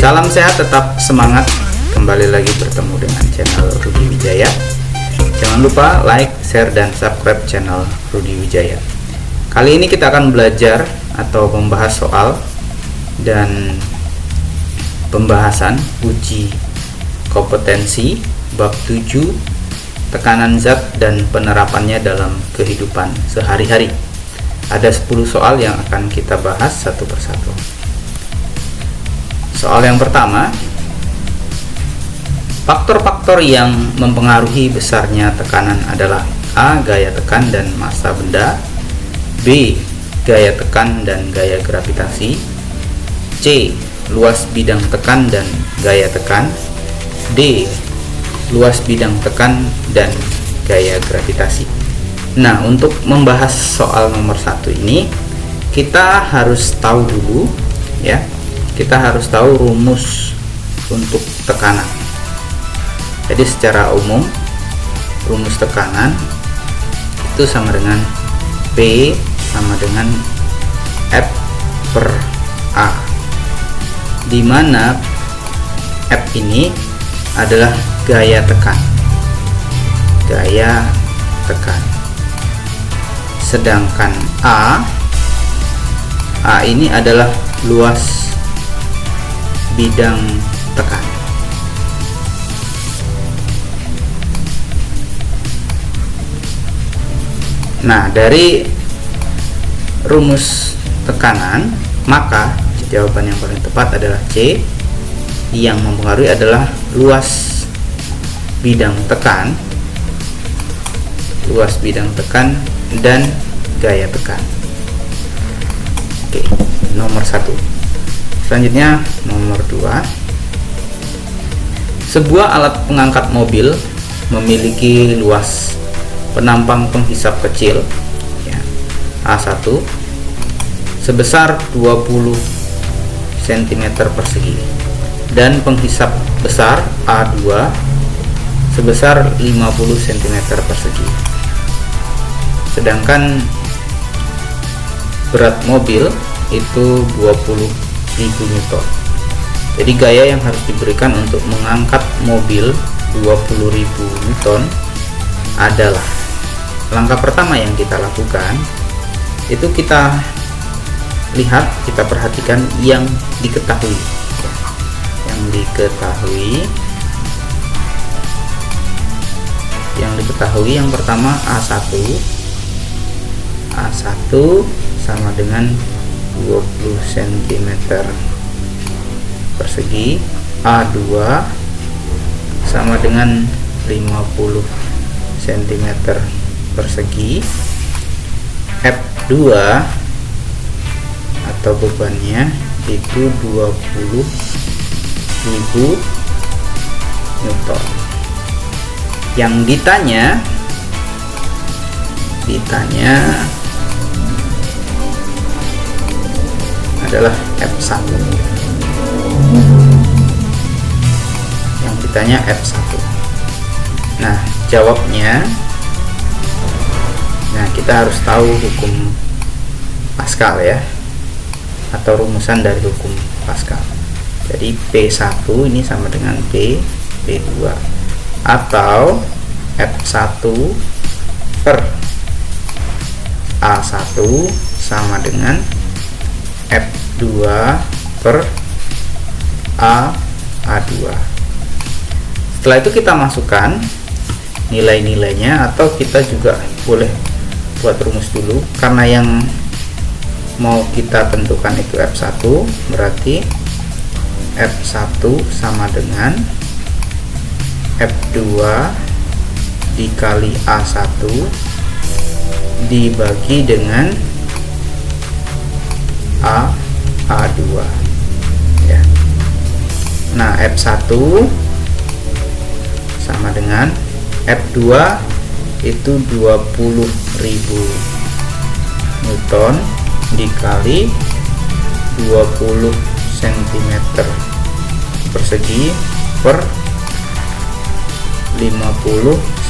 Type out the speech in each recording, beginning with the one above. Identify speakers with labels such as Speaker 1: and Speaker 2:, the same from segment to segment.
Speaker 1: Salam sehat, tetap semangat. Kembali lagi bertemu dengan channel Rudi Wijaya. Jangan lupa like, share, dan subscribe channel Rudi Wijaya. Kali ini kita akan belajar atau membahas soal dan pembahasan uji kompetensi bab 7, tekanan zat dan penerapannya dalam kehidupan sehari-hari. Ada 10 soal yang akan kita bahas satu persatu. Soal yang pertama, faktor-faktor yang mempengaruhi besarnya tekanan adalah A. Gaya tekan dan massa benda, B. Gaya tekan dan gaya gravitasi, C. Luas bidang tekan dan gaya tekan, D. Luas bidang tekan dan gaya gravitasi. Nah, untuk membahas soal nomor 1 ini, kita harus tahu dulu ya. Kita harus tahu rumus untuk tekanan. Jadi secara umum rumus tekanan itu sama dengan P sama dengan F per A, di mana F ini adalah gaya tekan. Sedangkan A ini adalah luas bidang tekan. Nah, dari rumus tekanan, maka jawaban yang paling tepat adalah C. Yang mempengaruhi adalah luas bidang tekan, dan gaya tekan. Oke, nomor 1. Selanjutnya nomor 2. Sebuah alat pengangkat mobil memiliki luas penampang penghisap kecil ya, A1 sebesar 20 cm persegi dan penghisap besar A2 sebesar 50 cm persegi. Sedangkan berat mobil itu 20.000 Newton. Jadi gaya yang harus diberikan untuk mengangkat mobil 20.000 Newton adalah, langkah pertama yang kita lakukan itu kita lihat, kita perhatikan yang diketahui. Yang diketahui yang pertama A1 sama dengan 20 cm persegi, A2 sama dengan 50 cm persegi, F2 atau bebannya itu 20.000 Newton. Yang ditanya adalah F1. Nah, jawabnya, kita harus tahu hukum Pascal ya, atau rumusan dari hukum Pascal. Jadi P1 ini sama dengan P2 atau F1 per A1 sama dengan F2 per A2. Setelah itu kita masukkan nilai-nilainya, atau kita juga boleh buat rumus dulu, karena yang mau kita tentukan itu F1, berarti F1 sama dengan F2 dikali A1 dibagi dengan A2 ya. Nah, F1 sama dengan F2 itu 20.000 Newton dikali 20 cm persegi per 50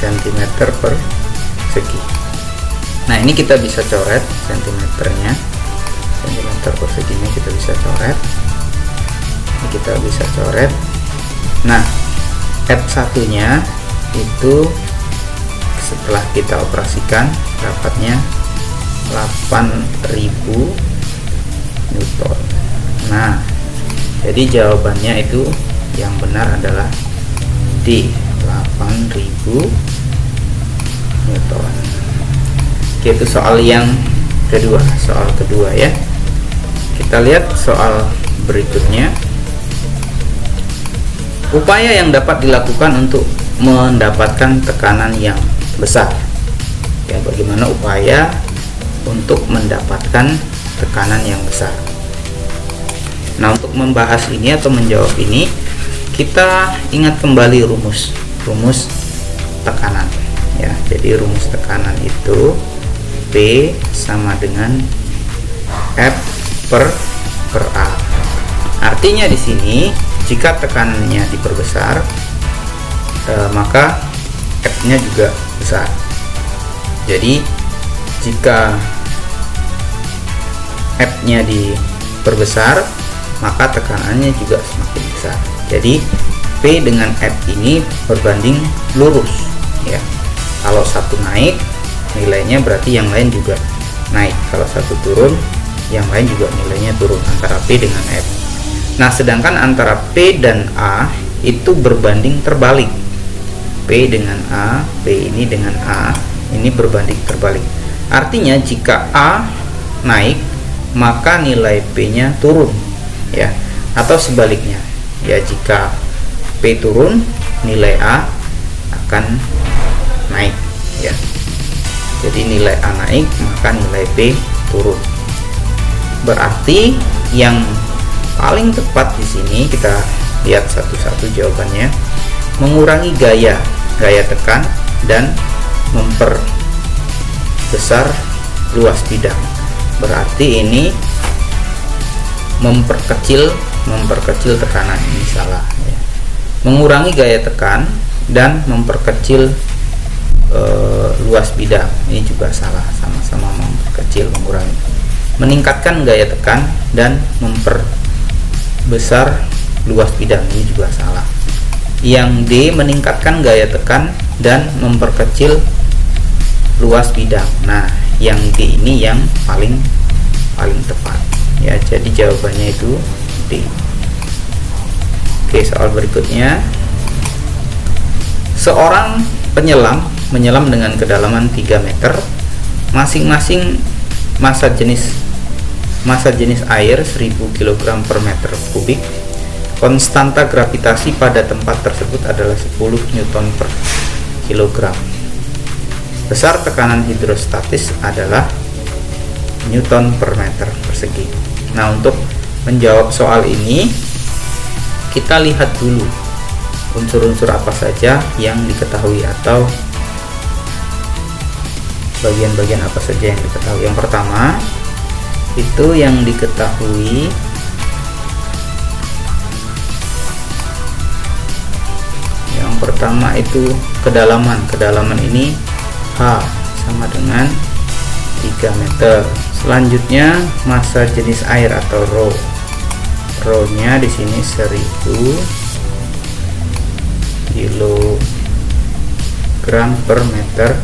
Speaker 1: cm persegi. Nah, ini kita bisa coret cm perseginya, kita bisa coret. Ini kita bisa coret. Nah, F1 nya itu setelah kita operasikan dapatnya 8.000 Newton. Nah, jadi jawabannya itu yang benar adalah D, 8.000 Newton. Oke, itu soal yang kedua, ya. Kita lihat soal berikutnya. Upaya yang dapat dilakukan untuk mendapatkan tekanan yang besar. Ya, bagaimana upaya untuk mendapatkan tekanan yang besar? Nah, untuk membahas ini atau menjawab ini, kita ingat kembali rumus tekanan. Ya, jadi rumus tekanan itu P sama dengan F per A. Artinya di sini jika tekanannya diperbesar, maka F-nya juga besar. Jadi jika F-nya diperbesar, maka tekanannya juga semakin besar. Jadi P dengan F ini berbanding lurus, ya. Kalau satu naik, nilainya berarti yang lain juga naik. Kalau satu turun, yang lain juga nilainya turun, antara P dengan F. Nah, sedangkan antara P dan A itu berbanding terbalik. P dengan A, P ini dengan A, ini berbanding terbalik. Artinya jika A naik, maka nilai P-nya turun, ya. Atau sebaliknya, ya, jika P turun, nilai A akan naik, ya. Jadi nilai A naik, maka nilai P turun. Berarti yang paling tepat di sini, kita lihat satu-satu jawabannya, mengurangi gaya tekan dan memperbesar luas bidang. Berarti ini memperkecil tekanan, ini salah, ya. Mengurangi gaya tekan dan memperkecil luas bidang, ini juga salah, sama-sama memperkecil, mengurangi. Meningkatkan gaya tekan dan memperbesar luas bidang, ini juga salah. Yang D, meningkatkan gaya tekan dan memperkecil luas bidang. Nah, yang D ini yang paling tepat, ya. Jadi jawabannya itu D. Oke, soal berikutnya. Seorang penyelam menyelam dengan kedalaman 3 meter, masing-masing massa jenis air 1000 kg per meter kubik. Konstanta gravitasi pada tempat tersebut adalah 10 Newton per kilogram. Besar tekanan hidrostatis adalah Newton per meter persegi. Nah, untuk menjawab soal ini, kita lihat dulu unsur-unsur apa saja yang diketahui atau bagian-bagian apa saja yang diketahui. Yang pertama itu yang diketahui itu kedalaman ini H sama dengan 3 meter. Selanjutnya massa jenis air atau rho nya di sini 1000 kg per meter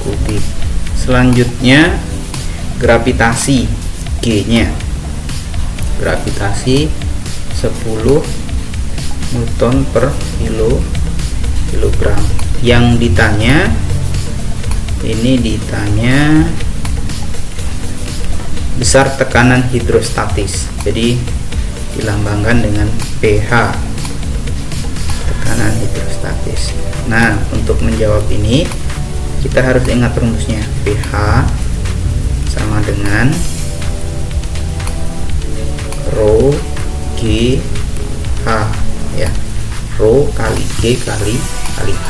Speaker 1: kubik. Selanjutnya gravitasi, G nya gravitasi 10 Newton per kilogram. Yang ditanya besar tekanan hidrostatis, jadi dilambangkan dengan pH, tekanan hidrostatis. Nah, untuk menjawab ini kita harus ingat rumusnya. pH sama dengan rho G H, ya. Rho kali G kali H.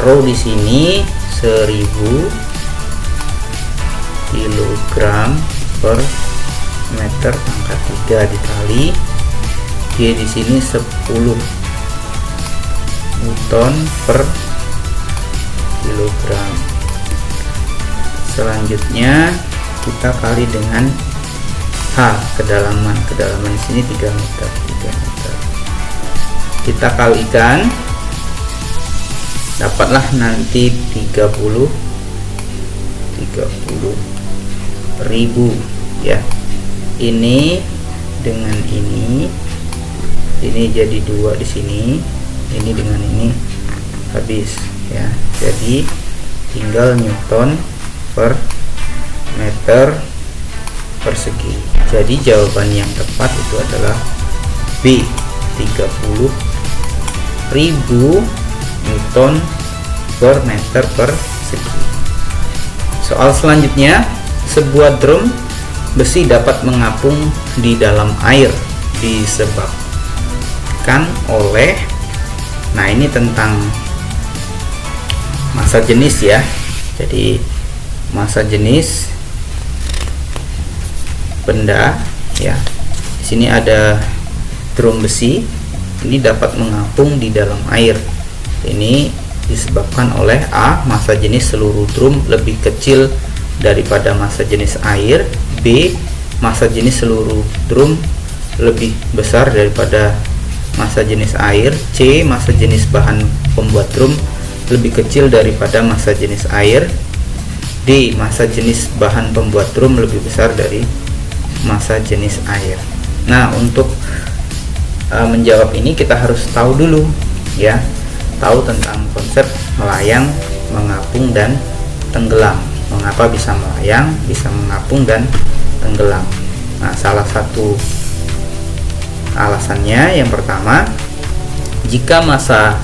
Speaker 1: Rho di sini 1000 kg per meter pangkat 3 dikali G di sini 10 Newton per kilogram. Selanjutnya kita kali dengan H, kedalaman di sini 3 meter. Kita kalikan, dapatlah nanti 30.000 ya. Ini dengan ini jadi 2 di sini, ini dengan ini habis ya. Jadi tinggal Newton per meter persegi. Jadi jawaban yang tepat itu adalah B, 30.000 Newton per meter persegi. Soal selanjutnya, sebuah drum besi dapat mengapung di dalam air disebabkan oleh, nah ini tentang massa jenis ya. Jadi massa jenis benda ya. Di sini ada drum besi, ini dapat mengapung di dalam air. Ini disebabkan oleh A, massa jenis seluruh drum lebih kecil daripada massa jenis air. B, massa jenis seluruh drum lebih besar daripada massa jenis air. C, massa jenis bahan pembuat drum lebih kecil daripada massa jenis air. D, massa jenis bahan pembuat drum lebih besar dari massa jenis air. Nah, untuk menjawab ini kita harus tahu dulu ya, tahu tentang konsep melayang, mengapung, dan tenggelam. Mengapa bisa melayang, bisa mengapung, dan tenggelam? Nah, salah satu alasannya yang pertama, jika massa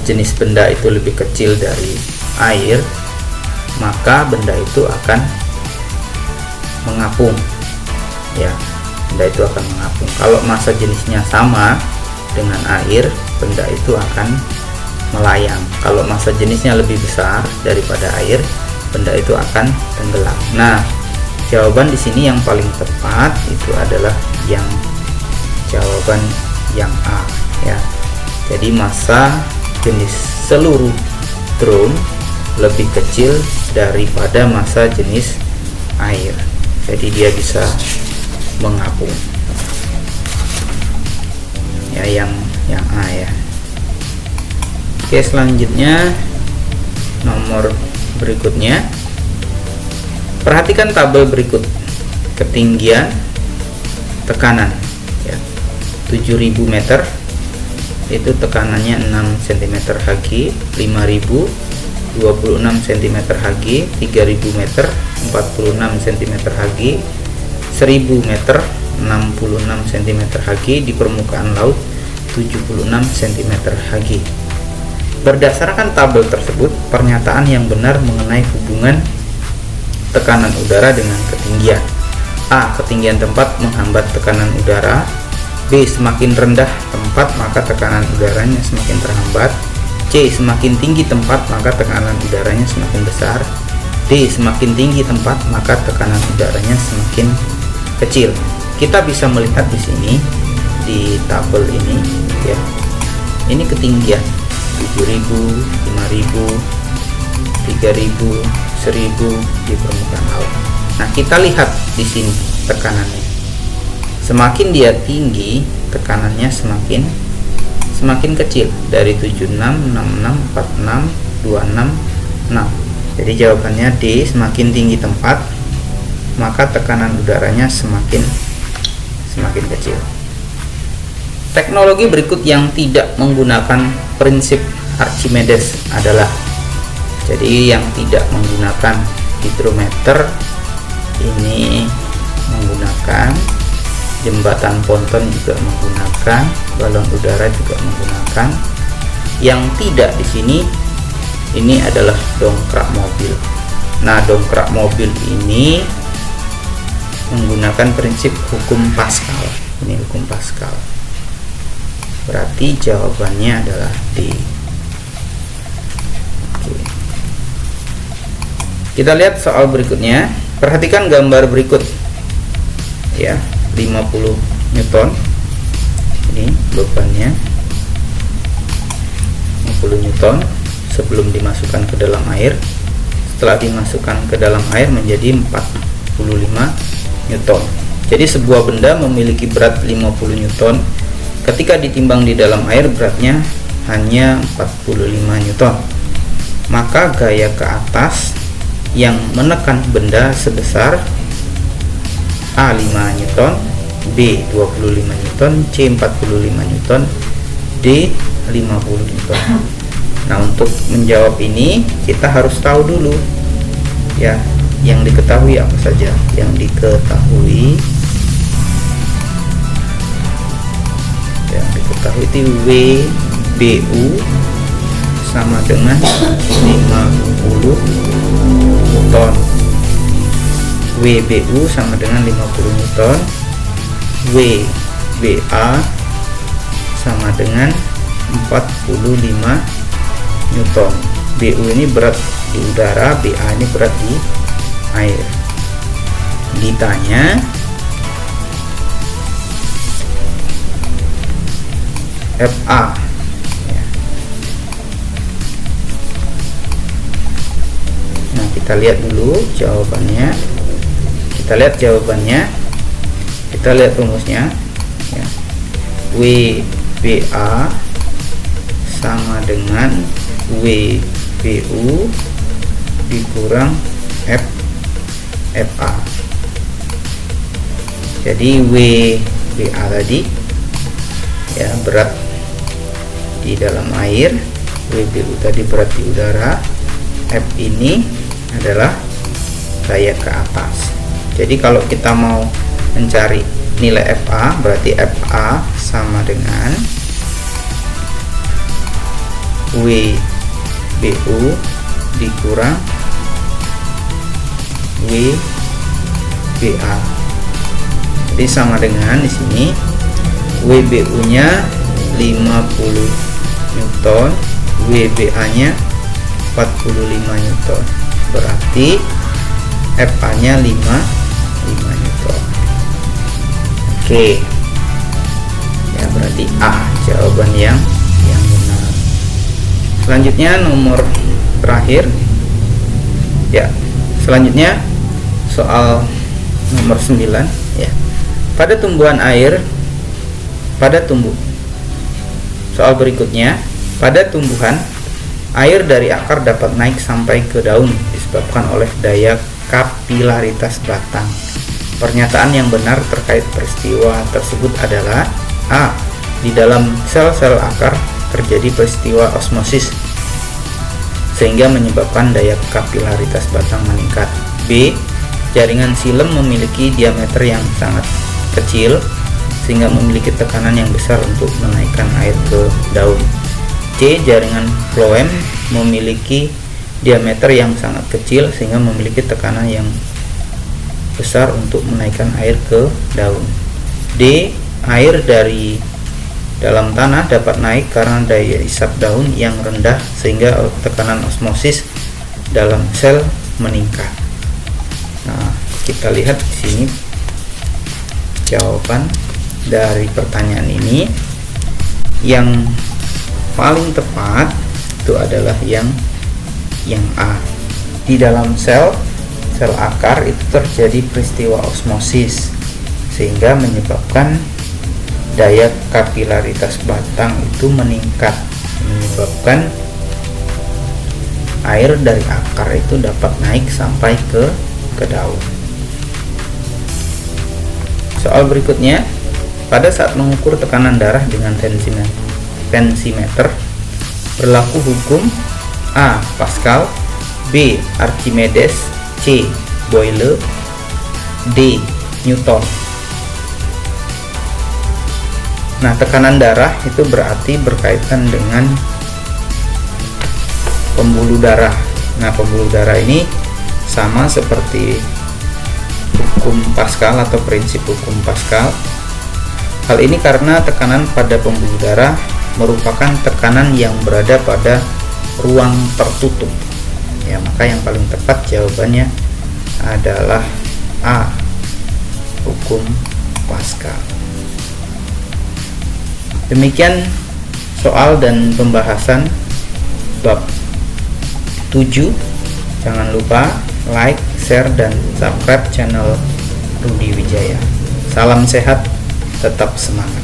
Speaker 1: jenis benda itu lebih kecil dari air, maka benda itu akan mengapung ya, benda itu akan mengapung. Kalau massa jenisnya sama dengan air, benda itu akan melayang. Kalau massa jenisnya lebih besar daripada air, benda itu akan tenggelam. Nah, jawaban di sini yang paling tepat itu adalah yang jawaban yang A ya. Jadi massa jenis seluruh drum lebih kecil daripada massa jenis air. Jadi dia bisa mengapung. Ya, yang A ya. Oke, selanjutnya nomor berikutnya. Perhatikan tabel berikut. Ketinggian, tekanan ya. 7000 meter itu tekanannya 6 cm Hg, 5000 26 cm Hg, 3000 meter 46 cm Hg, 1000 meter 66 cm Hg, di permukaan laut 76 cm Hg. Berdasarkan tabel tersebut, pernyataan yang benar mengenai hubungan tekanan udara dengan ketinggian. A. Ketinggian tempat menghambat tekanan udara. B. Semakin rendah tempat maka tekanan udaranya semakin terhambat. C. Semakin tinggi tempat maka tekanan udaranya semakin besar. D. Semakin tinggi tempat maka tekanan udaranya semakin kecil. Kita bisa melihat di sini di tabel ini ya. Ini ketinggian 7000, 5000, 3000, 1000 di permukaan laut. Nah, kita lihat di sini tekanannya. Semakin dia tinggi, tekanannya semakin kecil, dari 76, 66, 46, 26, 6. Jadi jawabannya D, semakin tinggi tempat maka tekanan udaranya semakin kecil. Teknologi berikut yang tidak menggunakan prinsip Archimedes adalah, jadi yang tidak menggunakan hidrometer ini menggunakan, jembatan ponton juga menggunakan, balon udara juga menggunakan. Yang tidak di sini ini adalah dongkrak mobil. Nah, dongkrak mobil ini menggunakan prinsip hukum Pascal. Ini hukum Pascal. Berarti jawabannya adalah D. Oke. Kita lihat soal berikutnya. Perhatikan gambar berikut. Ya, 50 Newton. Ini bebannya 50 Newton sebelum dimasukkan ke dalam air. Setelah dimasukkan ke dalam air menjadi 45 Newton. Jadi sebuah benda memiliki berat 50 Newton. Ketika ditimbang di dalam air, beratnya hanya 45 Newton. Maka gaya ke atas yang menekan benda sebesar A 5 Newton, B 25 Newton, C 45 Newton, D 50 Newton. Nah, untuk menjawab ini kita harus tahu dulu ya, yang diketahui apa saja. Yang diketahui itu WBU sama dengan 50 Newton. WBU sama dengan 50 Newton. WBA sama dengan 45 Newton. BU ini berat di udara, BA ini berat di air. Ditanya FA ya. Nah, kita lihat dulu jawabannya. Kita lihat rumusnya ya. WBA sama dengan WBU dikurang FA. Jadi WBA tadi ya berat di dalam air, WBU tadi berat di udara, F ini adalah gaya ke atas. Jadi kalau kita mau mencari nilai FA, berarti FA sama dengan WBU dikurang WBA. Jadi sama dengan di sini WBU-nya 50 Newton, WBA-nya 45 Newton. Berarti FA-nya 5 Newton. Oke. Ya, berarti A jawaban yang benar. Selanjutnya nomor terakhir. Ya, selanjutnya soal nomor 9 ya. Pada tumbuhan air, soal berikutnya, pada tumbuhan air dari akar dapat naik sampai ke daun disebabkan oleh daya kapilaritas batang. Pernyataan yang benar terkait peristiwa tersebut adalah A. Di dalam sel-sel akar terjadi peristiwa osmosis sehingga menyebabkan daya kapilaritas batang meningkat. B. Jaringan xilem memiliki diameter yang sangat kecil sehingga memiliki tekanan yang besar untuk menaikkan air ke daun. C. Jaringan floem memiliki diameter yang sangat kecil sehingga memiliki tekanan yang besar untuk menaikkan air ke daun. D. Air dari dalam tanah dapat naik karena daya isap daun yang rendah sehingga tekanan osmosis dalam sel meningkat. Nah, kita lihat di sini jawaban dari pertanyaan ini. Yang paling tepat itu adalah yang A. Di dalam sel akar itu terjadi peristiwa osmosis sehingga menyebabkan daya kapilaritas batang itu meningkat, menyebabkan air dari akar itu dapat naik sampai ke daun. Soal berikutnya, pada saat mengukur tekanan darah dengan tensimeter berlaku hukum A. Pascal, B. Archimedes, C. Boyle, D. Newton. Nah, tekanan darah itu berarti berkaitan dengan pembuluh darah. Nah, pembuluh darah ini sama seperti hukum Pascal atau prinsip hukum Pascal. Hal ini karena tekanan pada pembuluh darah merupakan tekanan yang berada pada ruang tertutup. Ya, maka yang paling tepat jawabannya adalah A. Hukum Pascal. Demikian soal dan pembahasan bab 7. Jangan lupa like, share, dan subscribe channel Rudi Wijaya. Salam sehat, tetap semangat.